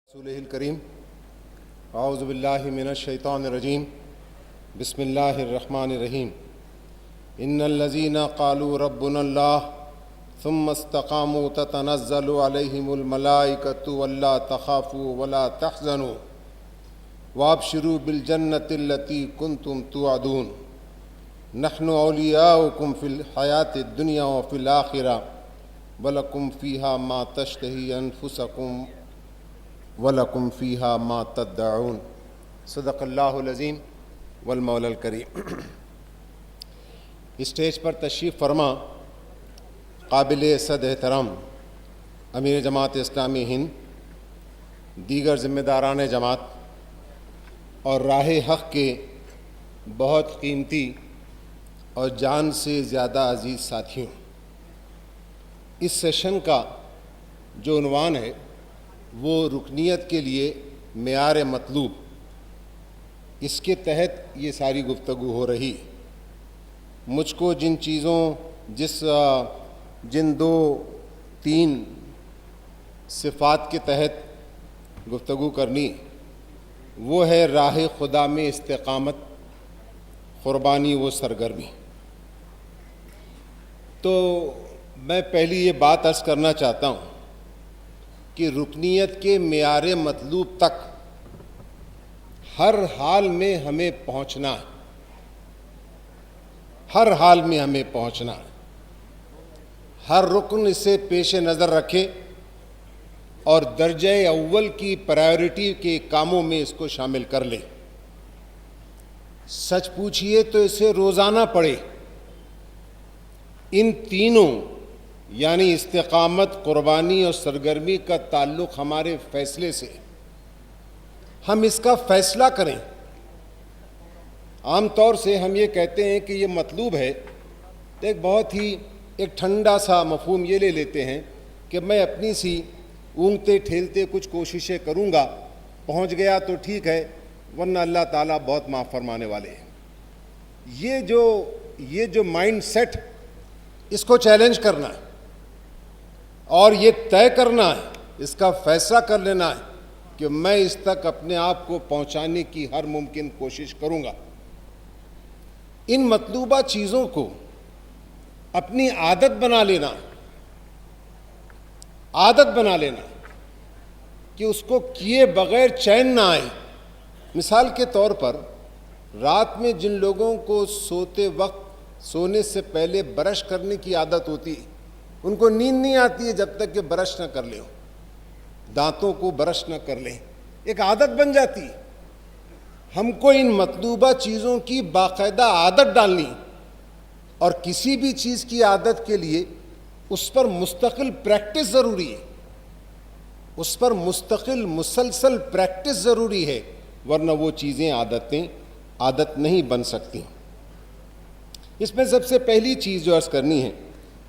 رسولہ الکریم اعوذ باللہ من الشیطان الرجیم بسم اللہ الرحمن الرحیم ان الذین قالوا ربنا اللہ ثم استقاموا تتنزل علیہم الملائکۃ الا تخافوا ولا تحزنوا وابشروا بالجنۃ التی کنتم توعدون نحن اولیاؤکم فی الحیاۃ الدنیا وفی الآخرہ ولکم فیہا ما تشتہی انفسکم وَلَكُمْ فِيهَا مَا تَدَّعُونَ صدق اللہ العظیم والمولا الکریم۔ اسٹیج پر تشریف فرما قابل صد احترام امیر جماعت اسلامی ہند، دیگر ذمہ داران جماعت اور راہ حق کے بہت قیمتی اور جان سے زیادہ عزیز ساتھیوں، اس سیشن کا جو عنوان ہے وہ رکنیت کے لیے معیار مطلوب، اس کے تحت یہ ساری گفتگو ہو رہی۔ مجھ کو جن دو تین صفات کے تحت گفتگو کرنی، وہ ہے راہ خدا میں استقامت، قربانی و سرگرمی۔ تو میں پہلی یہ بات عرض کرنا چاہتا ہوں کہ رکنیت کے معیار مطلوب تک ہر حال میں ہمیں پہنچنا ہے، ہر حال میں ہمیں پہنچنا ہے۔ ہر رکن اسے پیش نظر رکھے اور درجہ اول کی پرائیورٹی کے کاموں میں اس کو شامل کر لے۔ سچ پوچھئے تو اسے روزانہ پڑھے۔ ان تینوں یعنی استقامت، قربانی اور سرگرمی کا تعلق ہمارے فیصلے سے، ہم اس کا فیصلہ کریں۔ عام طور سے ہم یہ کہتے ہیں کہ یہ مطلوب ہے تو ایک بہت ہی ٹھنڈا سا مفہوم یہ لے لیتے ہیں کہ میں اپنی سی اونگتے ٹھیلتے کچھ کوششیں کروں گا، پہنچ گیا تو ٹھیک ہے، ورنہ اللہ تعالیٰ بہت معاف فرمانے والے ہیں۔ یہ جو مائنڈ سیٹ، اس کو چیلنج کرنا ہے اور یہ طے کرنا ہے، اس کا فیصلہ کر لینا ہے کہ میں اس تک اپنے آپ کو پہنچانے کی ہر ممکن کوشش کروں گا۔ ان مطلوبہ چیزوں کو اپنی عادت بنا لینا کہ اس کو کیے بغیر چین نہ آئے۔ مثال کے طور پر رات میں جن لوگوں کو سونے سے پہلے برش کرنے کی عادت ہوتی ہے، ان کو نیند نہیں آتی ہے جب تک کہ برش نہ کر لیں، دانتوں کو برش نہ کر لیں، ایک عادت بن جاتی ہے۔ ہم کو ان مطلوبہ چیزوں کی باقاعدہ عادت ڈالنی، اور کسی بھی چیز کی عادت کے لیے اس پر مستقل پریکٹس ضروری ہے، اس پر مسلسل پریکٹس ضروری ہے، ورنہ وہ چیزیں عادت نہیں بن سکتی۔ اس میں سب سے پہلی چیز جو عرض کرنی ہے،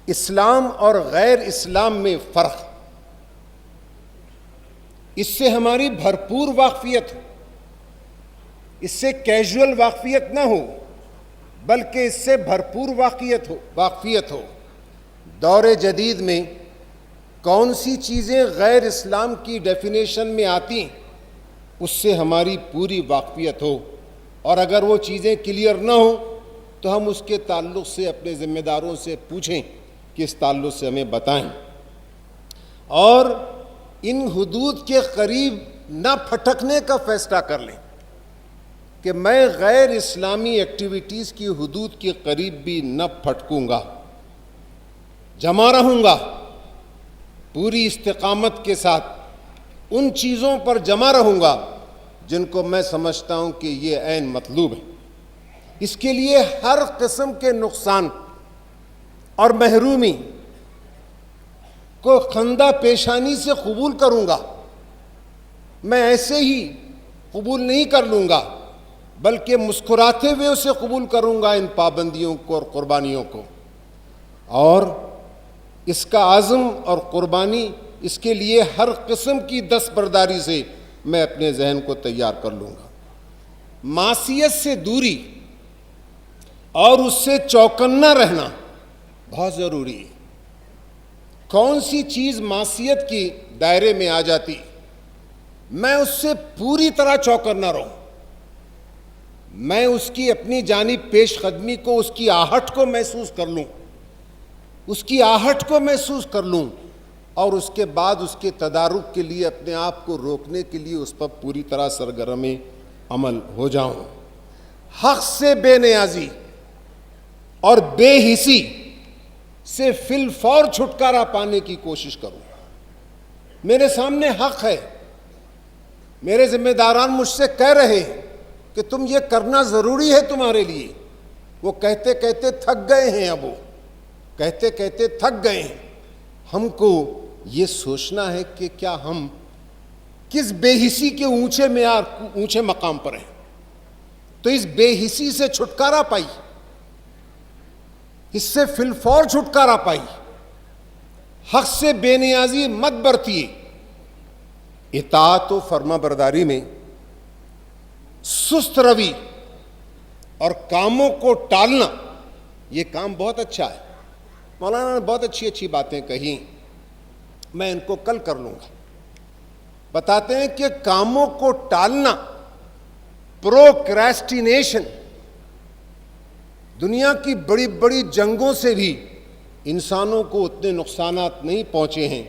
اسلام اور غیر اسلام میں فرق۔ اس سے ہماری بھرپور واقفیت ہو، اس سے کیجول واقفیت نہ ہو، بلکہ اس سے بھرپور واقفیت ہو۔ دور جدید میں کون سی چیزیں غیر اسلام کی ڈیفینیشن میں آتی ہیں، اس سے ہماری پوری واقفیت ہو، اور اگر وہ چیزیں کلیئر نہ ہوں تو ہم اس کے تعلق سے اپنے ذمہ داروں سے پوچھیں کہ اس تعلق سے ہمیں بتائیں، اور ان حدود کے قریب نہ پھٹکنے کا فیصلہ کر لیں کہ میں غیر اسلامی ایکٹیویٹیز کی حدود کے قریب بھی نہ پھٹکوں گا، جمع رہوں گا، پوری استقامت کے ساتھ ان چیزوں پر جمع رہوں گا جن کو میں سمجھتا ہوں کہ یہ عین مطلوب ہے۔ اس کے لیے ہر قسم کے نقصان اور محرومی کو خندہ پیشانی سے قبول کروں گا، میں ایسے ہی قبول نہیں کر لوں گا، بلکہ مسکراتے ہوئے اسے قبول کروں گا، ان پابندیوں کو اور قربانیوں کو، اور اس کا عزم اور قربانی، اس کے لیے ہر قسم کی دستبرداری سے میں اپنے ذہن کو تیار کر لوں گا۔ معصیت سے دوری اور اس سے چوکنا رہنا بہت ضروری ہے۔ کون سی چیز معصیت کی دائرے میں آ جاتی، میں اس سے پوری طرح چوکر نہ رہوں، میں اس کی اپنی جانب پیش قدمی کو، اس کی آہٹ کو محسوس کر لوں، اس کی آہٹ کو محسوس کر لوں، اور اس کے بعد اس کے تدارک کے لیے اپنے آپ کو روکنے کے لیے اس پر پوری طرح سرگرم عمل ہو جاؤں۔ حق سے بے نیازی اور بے حسی سے فی الفور چھٹکارا پانے کی کوشش کروں۔ میرے سامنے حق ہے، میرے ذمہ داران مجھ سے کہہ رہے ہیں کہ تم یہ کرنا ضروری ہے تمہارے لیے، وہ کہتے کہتے تھک گئے ہیں، اب وہ کہتے کہتے تھک گئے ہیں۔ ہم کو یہ سوچنا ہے کہ کیا ہم کس بے حسی کے اونچے مقام پر ہیں۔ تو اس بے حسی سے چھٹکارا پائی، اس سے فی الفور چھٹکارا پائی، حق سے بے نیازی مت برتیے، اطاعت و فرما برداری میں سست روی اور کاموں کو ٹالنا، یہ کام بہت اچھا ہے، مولانا نے بہت اچھی اچھی باتیں کہیں، میں ان کو کل کر لوں گا۔ بتاتے ہیں کہ کاموں کو ٹالنا، پروکریسٹینیشن، دنیا کی بڑی بڑی جنگوں سے بھی انسانوں کو اتنے نقصانات نہیں پہنچے ہیں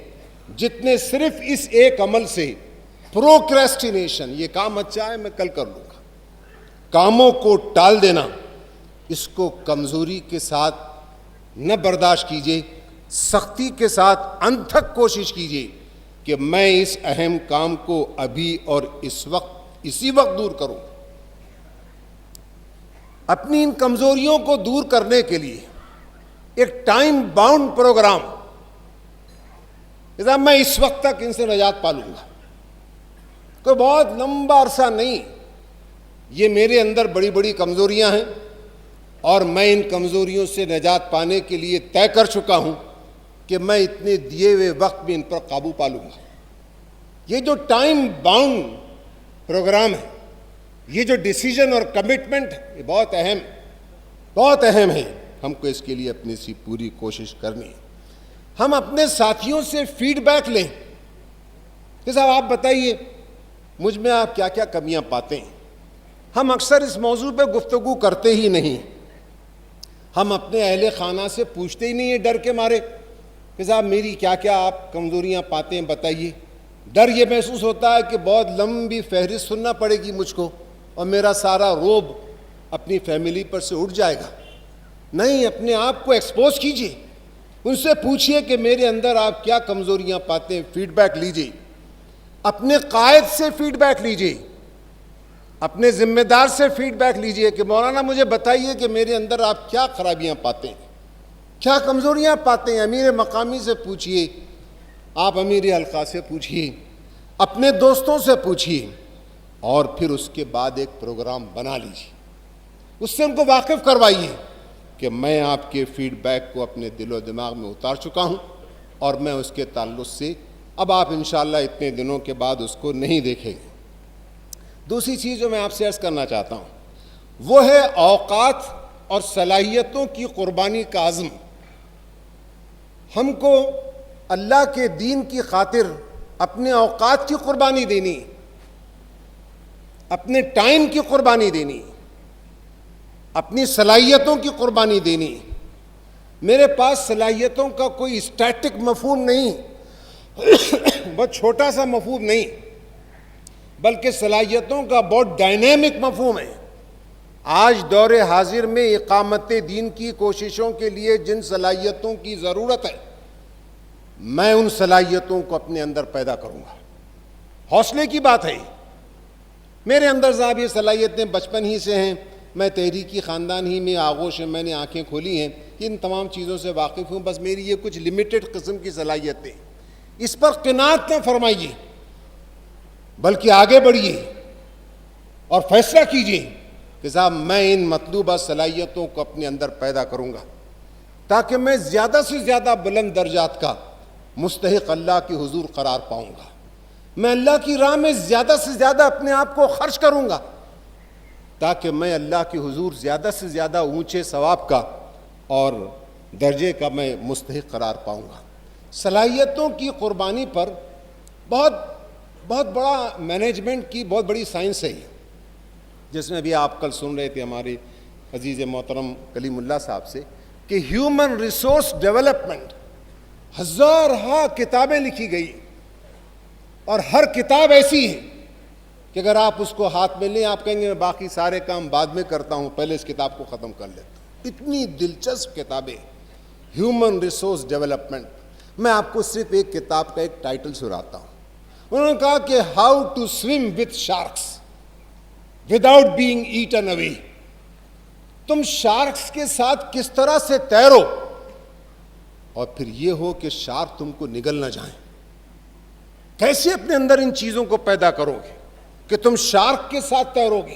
جتنے صرف اس ایک عمل سے، پروکریسٹینیشن۔ یہ کام اچھا ہے، میں کل کر لوں گا۔ کاموں کو ٹال دینا، اس کو کمزوری کے ساتھ نہ برداشت کیجیے، سختی کے ساتھ انتھک کوشش کیجیے کہ میں اس اہم کام کو ابھی اور اسی وقت دور کروں۔ اپنی ان کمزوریوں کو دور کرنے کے لیے ایک ٹائم باؤنڈ پروگرام، میں اس وقت تک ان سے نجات پا لوں گا، کوئی بہت لمبا عرصہ نہیں، یہ میرے اندر بڑی بڑی کمزوریاں ہیں اور میں ان کمزوریوں سے نجات پانے کے لیے طے کر چکا ہوں کہ میں اتنے دیے ہوئے وقت میں ان پر قابو پا لوں گا۔ یہ جو ٹائم باؤنڈ پروگرام ہے، یہ جو ڈیسیجن اور کمٹمنٹ ہے، یہ بہت اہم ہے۔ ہم کو اس کے لیے اپنی سی پوری کوشش کرنی ہے۔ ہم اپنے ساتھیوں سے فیڈ بیک لیں کہ صاحب آپ بتائیے مجھ میں آپ کیا کیا کمیاں پاتے ہیں۔ ہم اکثر اس موضوع پہ گفتگو کرتے ہی نہیں، ہم اپنے اہل خانہ سے پوچھتے ہی نہیں ہیں ڈر کے مارے کہ صاحب میری کیا کیا آپ کمزوریاں پاتے ہیں بتائیے۔ ڈر یہ محسوس ہوتا ہے کہ بہت لمبی فہرست سننا پڑے گی مجھ کو اور میرا سارا روب اپنی فیملی پر سے اٹھ جائے گا۔ نہیں، اپنے آپ کو ایکسپوز کیجیے، ان سے پوچھئے کہ میرے اندر آپ کیا کمزوریاں پاتے ہیں، فیڈ بیک لیجیے، اپنے قائد سے فیڈ بیک لیجیے، اپنے ذمہ دار سے فیڈ بیک لیجیے کہ مولانا مجھے بتائیے کہ میرے اندر آپ کیا خرابیاں پاتے ہیں، کیا کمزوریاں پاتے ہیں۔ امیر مقامی سے پوچھئے، آپ امیر حلقہ سے پوچھئے، اپنے دوستوں سے پوچھئے، اور پھر اس کے بعد ایک پروگرام بنا لیجیے، اس سے ان کو واقف کروائیے کہ میں آپ کے فیڈ بیک کو اپنے دل و دماغ میں اتار چکا ہوں اور میں اس کے تعلق سے اب آپ انشاءاللہ اتنے دنوں کے بعد اس کو نہیں دیکھیں گے۔ دوسری چیز جو میں آپ سے عرض کرنا چاہتا ہوں وہ ہے اوقات اور صلاحیتوں کی قربانی کا عزم۔ ہم کو اللہ کے دین کی خاطر اپنے اوقات کی قربانی دینی، اپنے ٹائم کی قربانی دینی، اپنی صلاحیتوں کی قربانی دینی۔ میرے پاس صلاحیتوں کا کوئی اسٹیٹک مفہوم نہیں، بہت چھوٹا سا مفہوم نہیں، بلکہ صلاحیتوں کا بہت ڈائنامک مفہوم ہے۔ آج دور حاضر میں اقامت دین کی کوششوں کے لیے جن صلاحیتوں کی ضرورت ہے، میں ان صلاحیتوں کو اپنے اندر پیدا کروں گا۔ حوصلے کی بات ہے، میرے اندر صاحب یہ صلاحیتیں بچپن ہی سے ہیں، میں تحریکی خاندان ہی میں آغوش میں میں نے آنکھیں کھولی ہیں، ان تمام چیزوں سے واقف ہوں، بس میری یہ کچھ لمیٹڈ قسم کی صلاحیتیں، اس پر قناعت نہ فرمائیے بلکہ آگے بڑھیے اور فیصلہ کیجیے کہ صاحب میں ان مطلوبہ صلاحیتوں کو اپنے اندر پیدا کروں گا تاکہ میں زیادہ سے زیادہ بلند درجات کا مستحق اللہ کے حضور قرار پاؤں گا، میں اللہ کی راہ میں زیادہ سے زیادہ اپنے آپ کو خرچ کروں گا تاکہ میں اللہ کے حضور زیادہ سے زیادہ اونچے ثواب کا اور درجے کا میں مستحق قرار پاؤں گا۔ صلاحیتوں کی قربانی پر بہت بڑا مینجمنٹ کی بہت بڑی سائنس ہے یہ، جس میں ابھی آپ کل سن رہے تھے ہمارے عزیز محترم کلیم اللہ صاحب سے کہ ہیومن ریسورس ڈیولپمنٹ، ہزارہا کتابیں لکھی گئی اور ہر کتاب ایسی ہے کہ اگر آپ اس کو ہاتھ میں لیں آپ کہیں گے میں باقی سارے کام بعد میں کرتا ہوں، پہلے اس کتاب کو ختم کر لیتا ہوں۔ اتنی دلچسپ کتابیں ہیومن ریسورس ڈیولپمنٹ۔ میں آپ کو صرف ایک کتاب کا ایک ٹائٹل سناتا ہوں۔ انہوں نے کہا کہ how to swim with sharks without being eaten away. تم شارکس کے ساتھ کس طرح سے تیرو اور پھر یہ ہو کہ شارک تم کو نگل نہ جائیں۔ کیسے اپنے اندر ان چیزوں کو پیدا کرو گے کہ تم شارک کے ساتھ تیرو گے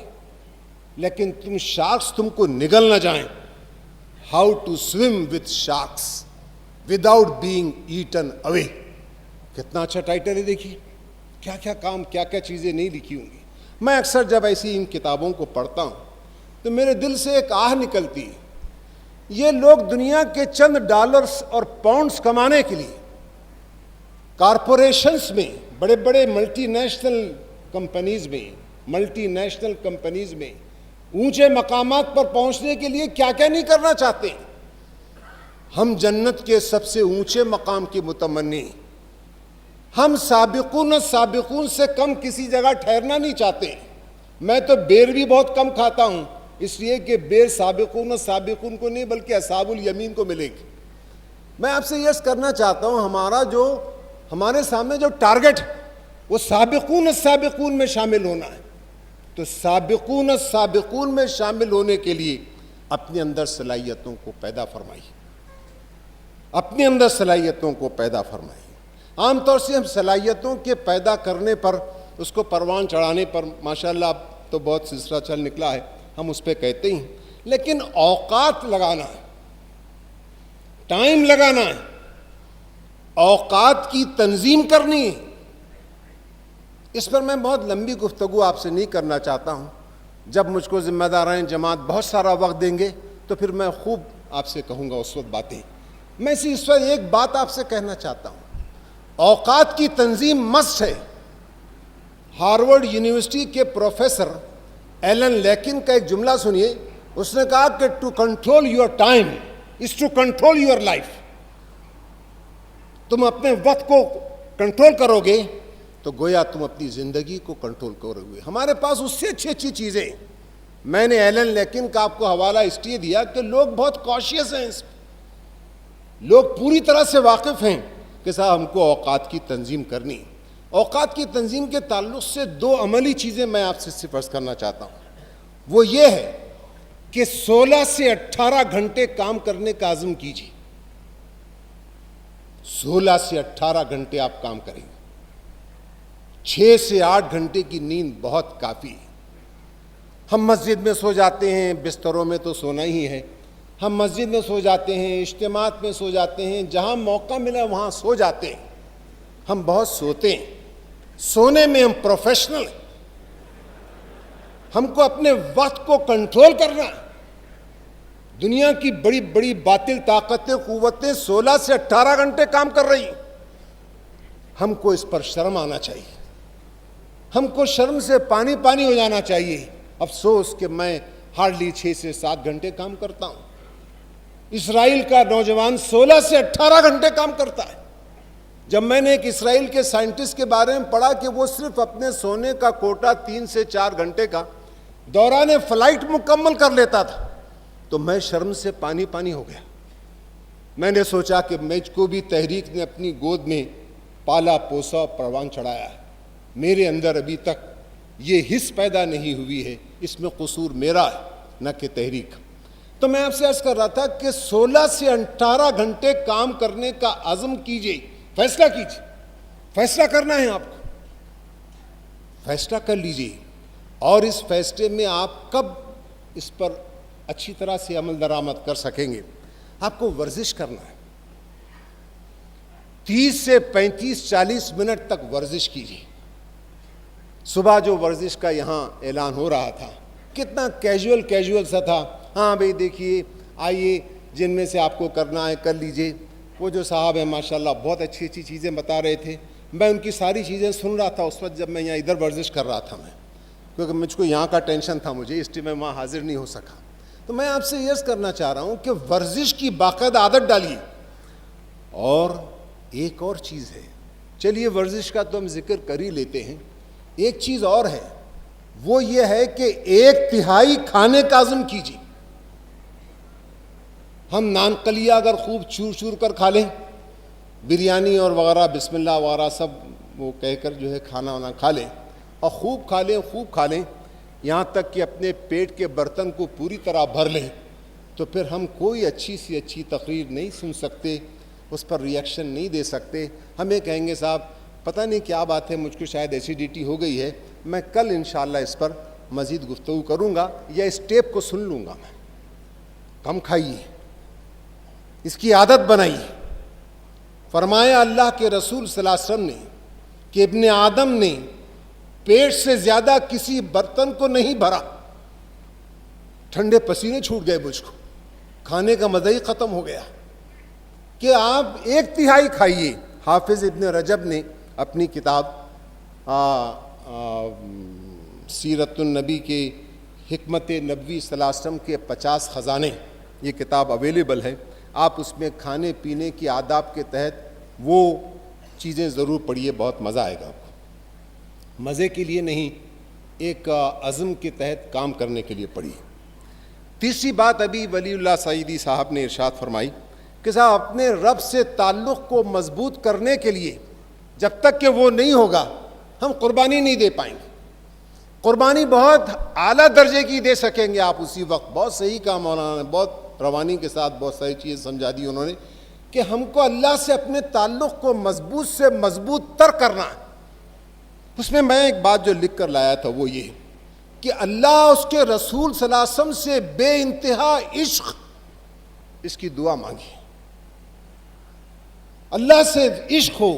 لیکن تم شارکس تم کو نگل نہ جائیں۔ How to swim with sharks without being eaten away. کتنا اچھا ٹائٹل ہے، دیکھیے کیا کیا کام، کیا کیا چیزیں نہیں لکھی ہوں گی۔ میں اکثر جب ایسی ان کتابوں کو پڑھتا ہوں تو میرے دل سے ایک آہ نکلتی ہے، یہ لوگ دنیا کے چند ڈالرز اور پاؤنڈز کمانے کے لیے کارپوریشنز میں، بڑے بڑے ملٹی نیشنل کمپنیز میں اونچے مقامات پر پہنچنے کے لیے کیا کیا نہیں کرنا چاہتے۔ ہم جنت کے سب سے اونچے مقام کی متمنی، ہم سابقون سے کم کسی جگہ ٹھہرنا نہیں چاہتے۔ میں تو بیر بھی بہت کم کھاتا ہوں، اس لیے کہ بیر سابقون کو نہیں بلکہ اصحاب الیمین کو ملے گی۔ میں آپ سے یہ کرنا چاہتا ہوں ہمارے سامنے جو ٹارگٹ ہے وہ سابقون میں شامل ہونا ہے۔ تو سابقون میں شامل ہونے کے لیے اپنے اندر صلاحیتوں کو پیدا فرمائیے، اپنے اندر صلاحیتوں کو پیدا فرمائیے۔ عام طور سے ہم صلاحیتوں کے پیدا کرنے پر، اس کو پروان چڑھانے پر ماشاءاللہ اب تو بہت سلسلہ چل نکلا ہے، ہم اس پہ کہتے ہیں، لیکن اوقات لگانا ہے، ٹائم لگانا ہے، اوقات کی تنظیم کرنی ہے۔ اس پر میں بہت لمبی گفتگو آپ سے نہیں کرنا چاہتا ہوں۔ جب مجھ کو ذمہ داران جماعت بہت سارا وقت دیں گے تو پھر میں خوب آپ سے کہوں گا اس وقت باتیں۔ میں اس وقت ایک بات آپ سے کہنا چاہتا ہوں، اوقات کی تنظیم مسٹ ہے۔ ہارورڈ یونیورسٹی کے پروفیسر ایلن لیکن کا ایک جملہ سنیے، اس نے کہا کہ to control your time is to control your life. تم اپنے وقت کو کنٹرول کرو گے تو گویا تم اپنی زندگی کو کنٹرول کرو گے۔ ہمارے پاس اس سے اچھی چیزیں، میں نے ایلن لیکن کا آپ کو حوالہ اس لیے دیا کہ لوگ بہت کاشیس ہیں، لوگ پوری طرح سے واقف ہیں کہ صاحب ہم کو اوقات کی تنظیم کرنی۔ اوقات کی تنظیم کے تعلق سے دو عملی چیزیں میں آپ سے صرف عرض کرنا چاہتا ہوں۔ وہ یہ ہے کہ 16 سے 18 گھنٹے کام کرنے کا عزم کیجیے۔ 16 سے 18 گھنٹے آپ کام کریں گے، 6 سے 8 گھنٹے کی نیند بہت کافی ہے۔ ہم مسجد میں سو جاتے ہیں، بستروں میں تو سونا ہی ہے، ہم مسجد میں سو جاتے ہیں، اجتماعات میں سو جاتے ہیں، جہاں موقع ملا وہاں سو جاتے ہیں۔ ہم بہت سوتے ہیں، سونے میں ہم پروفیشنل ہیں۔ ہم کو اپنے وقت کو کنٹرول کرنا ہے۔ دنیا کی بڑی بڑی باطل طاقتیں، قوتیں 16 سے 18 گھنٹے کام کر رہی ہیں۔ ہم کو اس پر شرم آنا چاہیے، ہم کو شرم سے پانی ہو جانا چاہیے۔ افسوس کہ میں ہارڈلی 6 سے 7 گھنٹے کام کرتا ہوں۔ اسرائیل کا نوجوان 16 سے 18 گھنٹے کام کرتا ہے۔ جب میں نے ایک اسرائیل کے سائنٹسٹ کے بارے میں پڑھا کہ وہ صرف اپنے سونے کا کوٹا 3 سے 4 گھنٹے کا دوران فلائٹ مکمل کر لیتا تھا تو میں شرم سے پانی ہو گیا۔ میں نے سوچا کہ مجھ کو بھی تحریک نے اپنی گود میں پالا پوسا پروان چڑھایا ہے، میرے اندر ابھی تک یہ حس پیدا نہیں ہوئی ہے، اس میں قصور میرا ہے نہ کہ تحریک۔ تو میں آپ سے عرض کر رہا تھا کہ 16 سے 18 گھنٹے کام کرنے کا عزم کیجئے، فیصلہ کیجئے، فیصلہ کرنا ہے آپ کو، فیصلہ کر لیجئے۔ اور اس فیصلے میں آپ کب اس پر اچھی طرح سے عمل درآمد کر سکیں گے؟ آپ کو ورزش کرنا ہے، 30 سے 35-40 منٹ تک ورزش کیجیے۔ صبح جو ورزش کا یہاں اعلان ہو رہا تھا کتنا کیجول سا تھا، ہاں بھئی دیکھیے آئیے جن میں سے آپ کو کرنا ہے کر لیجئے۔ وہ جو صاحب ہیں ماشاءاللہ بہت اچھی چیزیں بتا رہے تھے، میں ان کی ساری چیزیں سن رہا تھا اس وقت جب میں یہاں ادھر ورزش کر رہا تھا، میں کیونکہ مجھ کو یہاں کا ٹینشن تھا مجھے، اس لیے میں وہاں حاضر نہیں ہو سکا. تو میں آپ سے یہ عرض کرنا چاہ رہا ہوں کہ ورزش کی باقاعدہ عادت ڈالیے. اور ایک اور چیز ہے، چلیے ورزش کا تو ہم ذکر کر ہی لیتے ہیں، ایک چیز اور ہے، وہ یہ ہے کہ 1/3 کھانے کا عزم کیجیے. ہم نان قلیہ اگر خوب چور چور کر کھا لیں، بریانی اور وغیرہ بسم اللہ وغیرہ سب وہ کہہ کر جو ہے کھانا وانا کھا لیں، اور خوب کھا لیں یہاں تک کہ اپنے پیٹ کے برتن کو پوری طرح بھر لیں، تو پھر ہم کوئی اچھی سی اچھی تقریر نہیں سن سکتے، اس پر ری ایکشن نہیں دے سکتے. ہم یہ کہیں گے صاحب پتہ نہیں کیا بات ہے، مجھ کو شاید ایسیڈیٹی ہو گئی ہے، میں کل انشاءاللہ اس پر مزید گفتگو کروں گا یا اس ٹیپ کو سن لوں گا. میں کم کھائیے، اس کی عادت بنائیے. فرمایا اللہ کے رسول صلی اللہ علیہ وسلم نے کہ ابن آدم نے پیٹ سے زیادہ کسی برتن کو نہیں بھرا. ٹھنڈے پسینے چھوٹ گئے مجھ کو، کھانے کا مزہ ہی ختم ہو گیا. کہ آپ 1/3 کھائیے. حافظ ابن رجب نے اپنی کتاب سیرت النبی کے حکمت نبوی صلی اللہ علیہ وسلم کے 50 خزانے، یہ کتاب اویلیبل ہے، آپ اس میں کھانے پینے کی آداب کے تحت وہ چیزیں ضرور پڑھیے، بہت مزہ آئے گا آپ کو. مزے کے لیے نہیں، ایک عزم کے تحت کام کرنے کے لیے پڑھیے. تیسری بات ابھی ولی اللہ سعیدی صاحب نے ارشاد فرمائی کہ صاحب اپنے رب سے تعلق کو مضبوط کرنے کے لیے جب تک کہ وہ نہیں ہوگا ہم قربانی نہیں دے پائیں گے. قربانی بہت اعلیٰ درجے کی دے سکیں گے آپ اسی وقت. بہت صحیح کہا مولانا نے، بہت روانی کے ساتھ بہت ساری چیزیں سمجھا دی انہوں نے کہ ہم کو اللہ سے اپنے تعلق کو مضبوط سے مضبوط تر کرنا ہے. اس میں ایک بات جو لکھ کر لایا تھا وہ یہ کہ اللہ اس کے رسول صلی اللہ علیہ وسلم سے بے انتہا عشق، اس کی دعا مانگی. اللہ سے عشق ہو،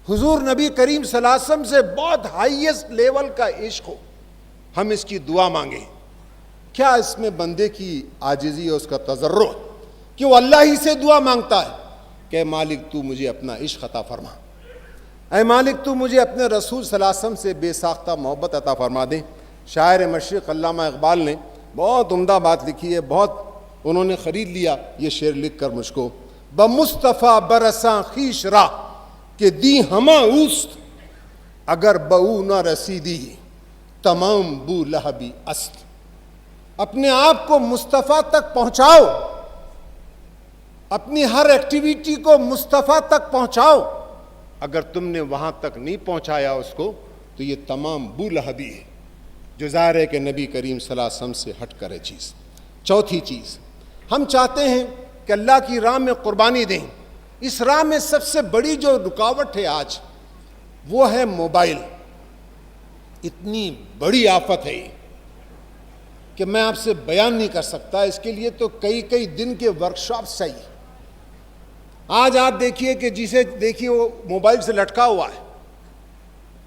حضور نبی کریم صلی اللہ علیہ وسلم سے بہت ہائیسٹ لیول کا عشق ہو، ہم اس کی دعا مانگیں. کیا اس میں بندے کی عاجزی اور اس کا تضرع کہ وہ اللہ ہی سے دعا مانگتا ہے کہ اے مالک تو مجھے اپنا عشق عطا فرما، اے مالک تو مجھے اپنے رسول صلی اللہ علیہ وسلم سے بے ساختہ محبت عطا فرما دے. شاعر مشرق علامہ اقبال نے بہت عمدہ بات لکھی ہے، بہت انہوں نے خرید لیا یہ شعر لکھ کر مجھ کو. بمصطفیٰ برساں خیش را کہ دی ہما اوست، اگر بہو نہ رسیدی تمام بو لہبی است. اپنے آپ کو مصطفیٰ تک پہنچاؤ، اپنی ہر ایکٹیویٹی کو مصطفیٰ تک پہنچاؤ. اگر تم نے وہاں تک نہیں پہنچایا اس کو تو یہ تمام بو لہبی ہے، جو ظاہر ہے کہ نبی کریم صلی اللہ علیہ وسلم سے ہٹ کر ہے چیز. چوتھی چیز، ہم چاہتے ہیں کہ اللہ کی راہ میں قربانی دیں. اس راہ میں سب سے بڑی جو رکاوٹ ہے آج وہ ہے موبائل. اتنی بڑی آفت ہے کہ میں آپ سے بیان نہیں کر سکتا. اس کے لیے تو کئی دن کے ورکشاپس چاہیے. آج آپ دیکھیے کہ جسے دیکھیے وہ موبائل سے لٹکا ہوا ہے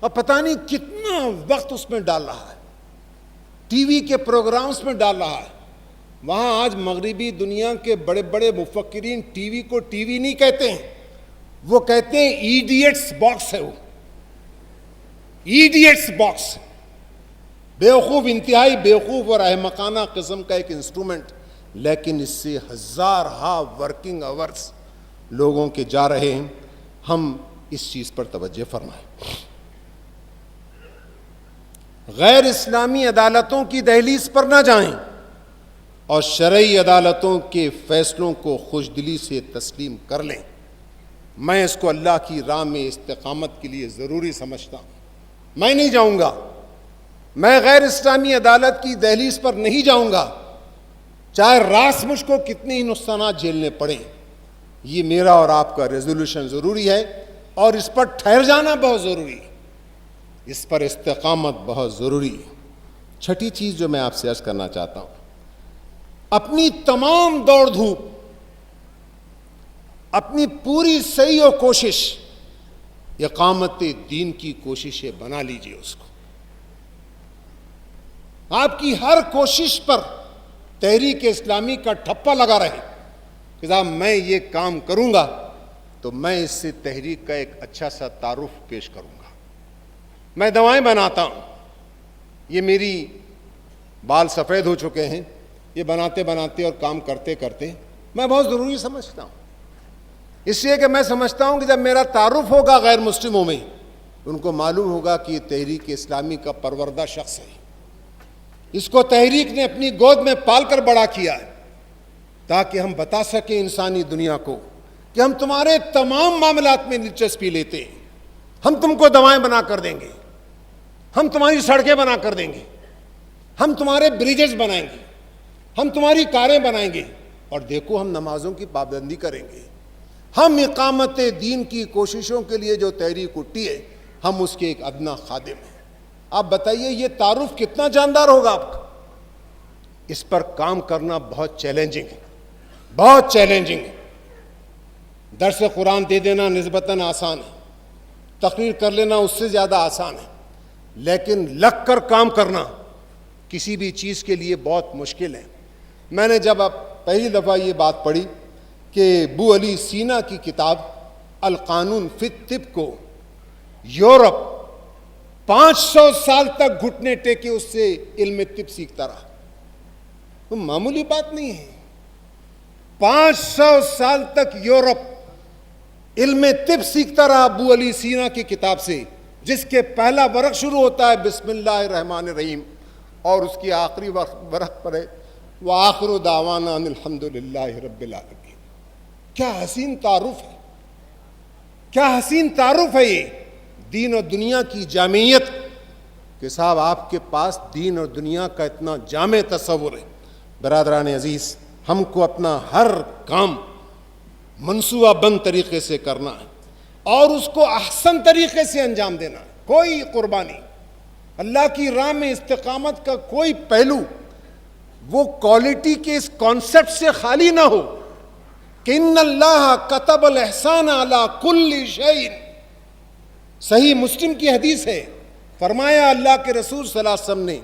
اور پتہ نہیں کتنا وقت اس میں ڈال رہا ہے، ٹی وی کے پروگرامز میں ڈال رہا ہے. وہاں آج مغربی دنیا کے بڑے بڑے مفکرین ٹی وی کو ٹی وی نہیں کہتے ہیں، وہ کہتے ہیں ایڈیٹس باکس ہے. وہ ایڈیٹس باکس، بیوقوف، انتہائی بیوقوف اور احمقانہ قسم کا ایک انسٹرومنٹ، لیکن اس سے ہزارہا ورکنگ آورز لوگوں کے جا رہے ہیں. ہم اس چیز پر توجہ فرمائیں. غیر اسلامی عدالتوں کی دہلیز پر نہ جائیں اور شرعی عدالتوں کے فیصلوں کو خوش دلی سے تسلیم کر لیں. میں اس کو اللہ کی راہ میں استقامت کے لیے ضروری سمجھتا ہوں. میں نہیں جاؤں گا، میں غیر اسلامی عدالت کی دہلیز پر نہیں جاؤں گا، چاہے راس مجھ کو کتنے ہی نقصانات جھیلنے پڑیں. یہ میرا اور آپ کا ریزولوشن ضروری ہے اور اس پر ٹھہر جانا بہت ضروری ہے، اس پر استقامت بہت ضروری ہے. چھٹی چیز جو میں آپ سے عرض کرنا چاہتا ہوں، اپنی تمام دوڑ دھوپ، اپنی پوری سعی و کوشش اقامت دین کی کوششیں بنا لیجئے. اس کو آپ کی ہر کوشش پر تحریک اسلامی کا ٹھپا لگا رہے کہ صاحب میں یہ کام کروں گا تو میں اس سے تحریک کا ایک اچھا سا تعارف پیش کروں گا۔ میں دوائیں بناتا ہوں، یہ میری بال سفید ہو چکے ہیں، یہ بناتے بناتے اور کام کرتے کرتے میں بہت ضروری سمجھتا ہوں، اس لیے کہ میں سمجھتا ہوں کہ جب میرا تعارف ہوگا غیر مسلموں میں، ان کو معلوم ہوگا کہ یہ تحریک اسلامی کا پروردہ شخص ہے، اس کو تحریک نے اپنی گود میں پال کر بڑا کیا ہے، تاکہ ہم بتا سکیں انسانی دنیا کو کہ ہم تمہارے تمام معاملات میں دلچسپی لیتے ہیں، ہم تم کو دوائیں بنا کر دیں گے، ہم تمہاری سڑکیں بنا کر دیں گے، ہم تمہارے بریجز بنائیں گے، ہم تمہاری کاریں بنائیں گے، اور دیکھو ہم نمازوں کی پابندی کریں گے، ہم اقامت دین کی کوششوں کے لیے جو تحریک اٹھی ہے ہم اس کے ایک ادنا خادم ہیں۔ آپ بتائیے یہ تعارف کتنا جاندار ہوگا آپ کا؟ اس پر کام کرنا بہت چیلنجنگ ہے، بہت چیلنجنگ ہے۔ درس قرآن دے دینا نسبتاً آسان ہے، تقریر کر لینا اس سے زیادہ آسان ہے، لیکن لگ کر کام کرنا کسی بھی چیز کے لیے بہت مشکل ہے۔ میں نے جب اب پہلی دفعہ یہ بات پڑھی کہ ابو علی سینا کی کتاب القانون فی الطب کو یورپ 500 سال تک گھٹنے ٹیکے اس سے علم طب سیکھتا رہا، تو معمولی بات نہیں ہے۔ 500 سال تک یورپ علم طب سیکھتا رہا ابو علی سینا کی کتاب سے، جس کے پہلا ورق شروع ہوتا ہے بسم اللہ الرحمن الرحیم اور اس کی آخری ورق پر ہے وآخر دعوانا ان الحمد للہ رب العالمین۔ کیا حسین تعارف ہے، کیا حسین تعارف ہے یہ دین اور دنیا کی جامعیت کہ صاحب آپ کے پاس دین اور دنیا کا اتنا جامع تصور ہے۔ برادران عزیز، ہم کو اپنا ہر کام منصوبہ بند طریقے سے کرنا ہے اور اس کو احسن طریقے سے انجام دینا ہے۔ کوئی قربانی، اللہ کی راہ میں استقامت کا کوئی پہلو وہ کوالٹی کے اس کانسیپٹ سے خالی نہ ہو کہ ان اللہ کتب الاحسان علی کل شیء۔ صحیح مسلم کی حدیث ہے، فرمایا اللہ کے رسول صلی اللہ علیہ وسلم نے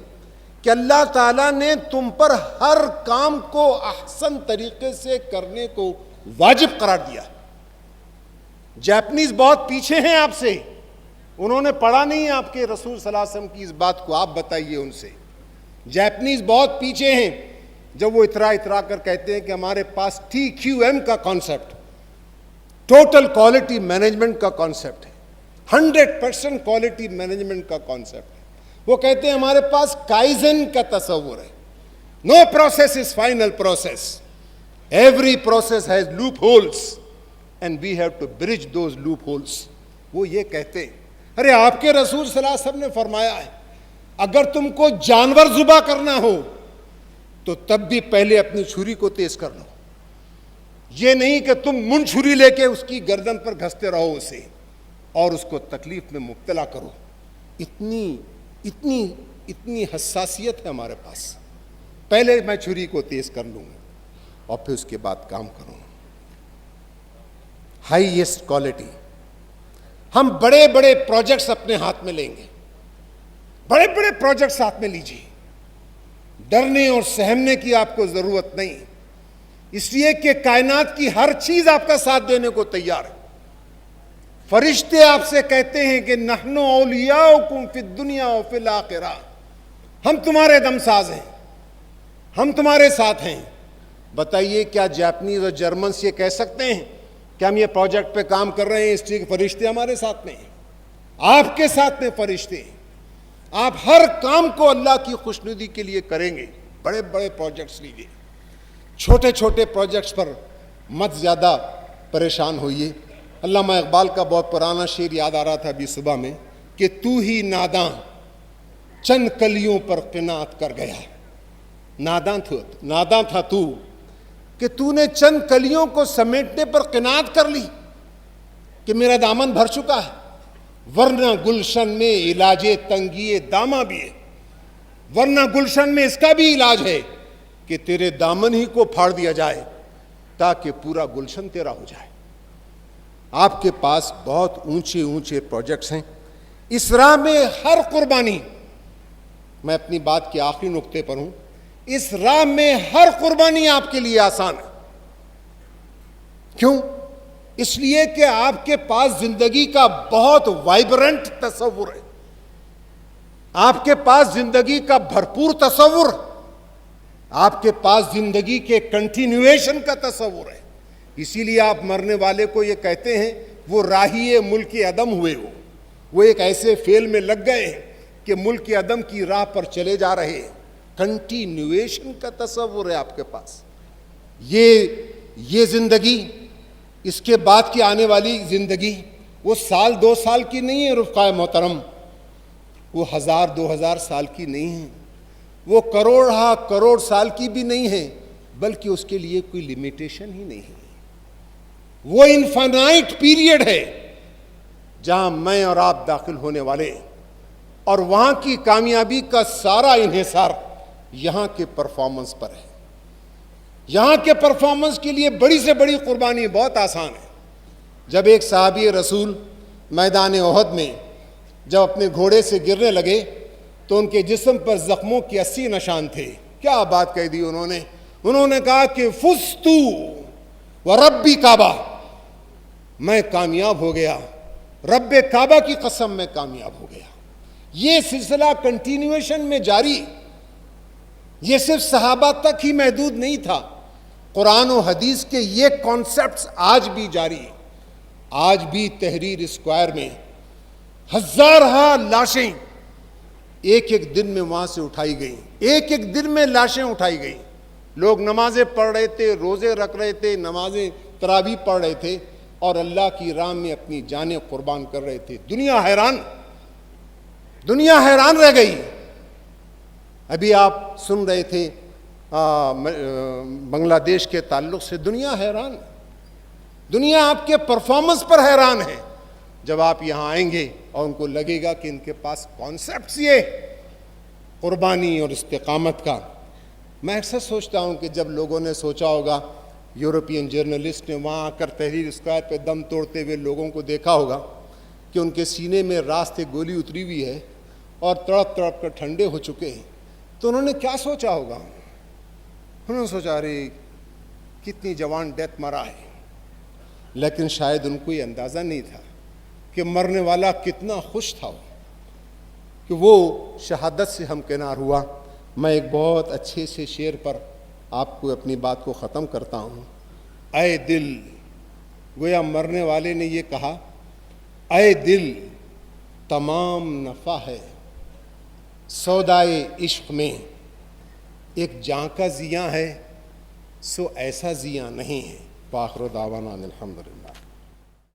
کہ اللہ تعالیٰ نے تم پر ہر کام کو احسن طریقے سے کرنے کو واجب قرار دیا۔ جاپنیز بہت پیچھے ہیں آپ سے، انہوں نے پڑھا نہیں آپ کے رسول صلی اللہ علیہ وسلم کی اس بات کو، آپ بتائیے ان سے۔ جاپنیز بہت پیچھے ہیں جب وہ اترا کر کہتے ہیں کہ ہمارے پاس TQM کا کانسیپٹ، ٹوٹل کوالٹی مینجمنٹ کا کانسیپٹ ہے، 100% کوالٹی مینجمنٹ کا کانسیپٹ ہے۔ وہ کہتے ہیں ہمارے پاس کائزن کا تصور ہے، no process is final process, every process has loopholes and we have to bridge those loopholes. وہ یہ کہتے ہیں ارے آپ کے رسول صلی اللہ علیہ وسلم نے فرمایا ہے اگر تم کو جانور ذبح کرنا ہو تو تب بھی پہلے اپنی چھری کو تیز کر لو، یہ نہیں کہ تم من چھری لے کے اس کی گردن پر گھستے رہو اسے اور اس کو تکلیف میں مبتلا کرو۔ اتنی حساسیت ہے ہمارے پاس، پہلے میں چھری کو تیز کر لوں گا اور پھر اس کے بعد کام کروں۔ ہائیسٹ کوالٹی، ہم بڑے بڑے پروجیکٹس اپنے ہاتھ میں لیں گے، بڑے بڑے پروجیکٹس ہاتھ میں لیجیے، ڈرنے اور سہمنے کی آپ کو ضرورت نہیں، اس لیے کہ کائنات کی ہر چیز آپ کا ساتھ دینے کو تیار ہے۔ فرشتے آپ سے کہتے ہیں کہ نحن اولیاؤکم فی الدنیا و فی الآخرہ، ہم تمہارے دم ساز ہیں، ہم تمہارے ساتھ ہیں۔ بتائیے کیا جاپنیز اور جرمنس یہ کہہ سکتے ہیں کہ ہم یہ پروجیکٹ پہ کام کر رہے ہیں اس لیے کہ فرشتے ہمارے ساتھ میں ہیں؟ آپ کے ساتھ میں فرشتے ہیں، آپ ہر کام کو اللہ کی خوشنودی کے لیے کریں گے۔ بڑے بڑے پروجیکٹس لیجیے، چھوٹے چھوٹے پروجیکٹس پر مت زیادہ پریشان ہوئیے۔ علامہ اقبال کا بہت پرانا شعر یاد آ رہا تھا ابھی صبح میں کہ تو ہی ناداں چند کلیوں پر قناعت کر گیا۔ ناداں تھا تو کہ تو نے چند کلیوں کو سمیٹنے پر قناعت کر لی کہ میرا دامن بھر چکا ہے، ورنہ گلشن میں علاج تنگی داماں بھی ہے، ورنہ گلشن میں اس کا بھی علاج ہے کہ تیرے دامن ہی کو پھاڑ دیا جائے تاکہ پورا گلشن تیرا ہو جائے۔ آپ کے پاس بہت اونچے اونچے پروجیکٹس ہیں، اس راہ میں ہر قربانی، میں اپنی بات کے آخری نقطے پر ہوں، اس راہ میں ہر قربانی آپ کے لیے آسان ہے۔ کیوں؟ اس لیے کہ آپ کے پاس زندگی کا بہت وائبرنٹ تصور ہے، آپ کے پاس زندگی کا بھرپور تصور، آپ کے پاس زندگی کے کنٹینیویشن کا تصور ہے. اسی لیے آپ مرنے والے کو یہ کہتے ہیں وہ راہی ملک عدم ہوئے ہو، وہ ایک ایسے فعل میں لگ گئے ہیں کہ ملک عدم کی راہ پر چلے جا رہے ہیں. کنٹینیویشن کا تصور ہے آپ کے پاس. یہ زندگی، اس کے بعد کی آنے والی زندگی وہ سال 2 سال کی نہیں ہے رفقائے محترم، وہ 1000 2000 سال کی نہیں ہے، وہ کروڑ سال کی بھی نہیں ہے، بلکہ اس کے لیے کوئی لمیٹیشن ہی نہیں ہے. وہ انفائنائٹ پیریڈ ہے جہاں میں اور آپ داخل ہونے والے، اور وہاں کی کامیابی کا سارا انحصار یہاں کے پرفارمنس پر ہے. یہاں کے پرفارمنس کے لیے بڑی سے بڑی قربانی بہت آسان ہے. جب ایک صحابی رسول میدان احد میں جب اپنے گھوڑے سے گرنے لگے تو ان کے جسم پر زخموں کے 80 نشان تھے. کیا بات کہہ دی انہوں نے کہا کہ فزتو وربی کعبہ، میں کامیاب ہو گیا، رب کعبہ کی قسم میں کامیاب ہو گیا. یہ سلسلہ کنٹینیویشن میں جاری، یہ صرف صحابہ تک ہی محدود نہیں تھا. قرآن و حدیث کے یہ کانسیپٹس آج بھی جاری ہیں. آج بھی تحریر اسکوائر میں ہزارہ لاشیں ایک دن میں وہاں سے اٹھائی گئیں، ایک دن میں لاشیں اٹھائی گئیں. لوگ نمازیں پڑھ رہے تھے، روزے رکھ رہے تھے، نمازیں تراویح پڑھ رہے تھے اور اللہ کی راہ میں اپنی جانیں قربان کر رہے تھے. دنیا حیران رہ گئی. ابھی آپ سن رہے تھے بنگلہ دیش کے تعلق سے، دنیا حیران، دنیا آپ کے پرفارمنس پر حیران ہے. جب آپ یہاں آئیں گے اور ان کو لگے گا کہ ان کے پاس کانسیپٹس یہ قربانی اور استقامت کا. میں اکثر سوچتا ہوں کہ جب لوگوں نے سوچا ہوگا، یورپین جرنلسٹ نے وہاں آ کر تحریر اسکوائر پہ دم توڑتے ہوئے لوگوں کو دیکھا ہوگا کہ ان کے سینے میں راستے گولی اتری ہوئی ہے اور تڑپ تڑپ کر ٹھنڈے ہو چکے ہیں، تو انہوں نے کیا سوچا ہوگا؟ انہوں نے سوچا ارے کتنی جوان ڈیتھ مرا ہے. لیکن شاید ان کو یہ اندازہ نہیں تھا کہ مرنے والا کتنا خوش تھا کہ وہ شہادت سے ہمکنار ہوا. میں ایک بہت اچھے سے شعر پر آپ کو اپنی بات کو ختم کرتا ہوں. اے دل، گویا مرنے والے نے یہ کہا، اے دل تمام نفع ہے سودائے عشق میں، ایک جاں کا زیاں ہے سو ایسا زیاں نہیں ہے. وآخر دعوانا الحمدللہ.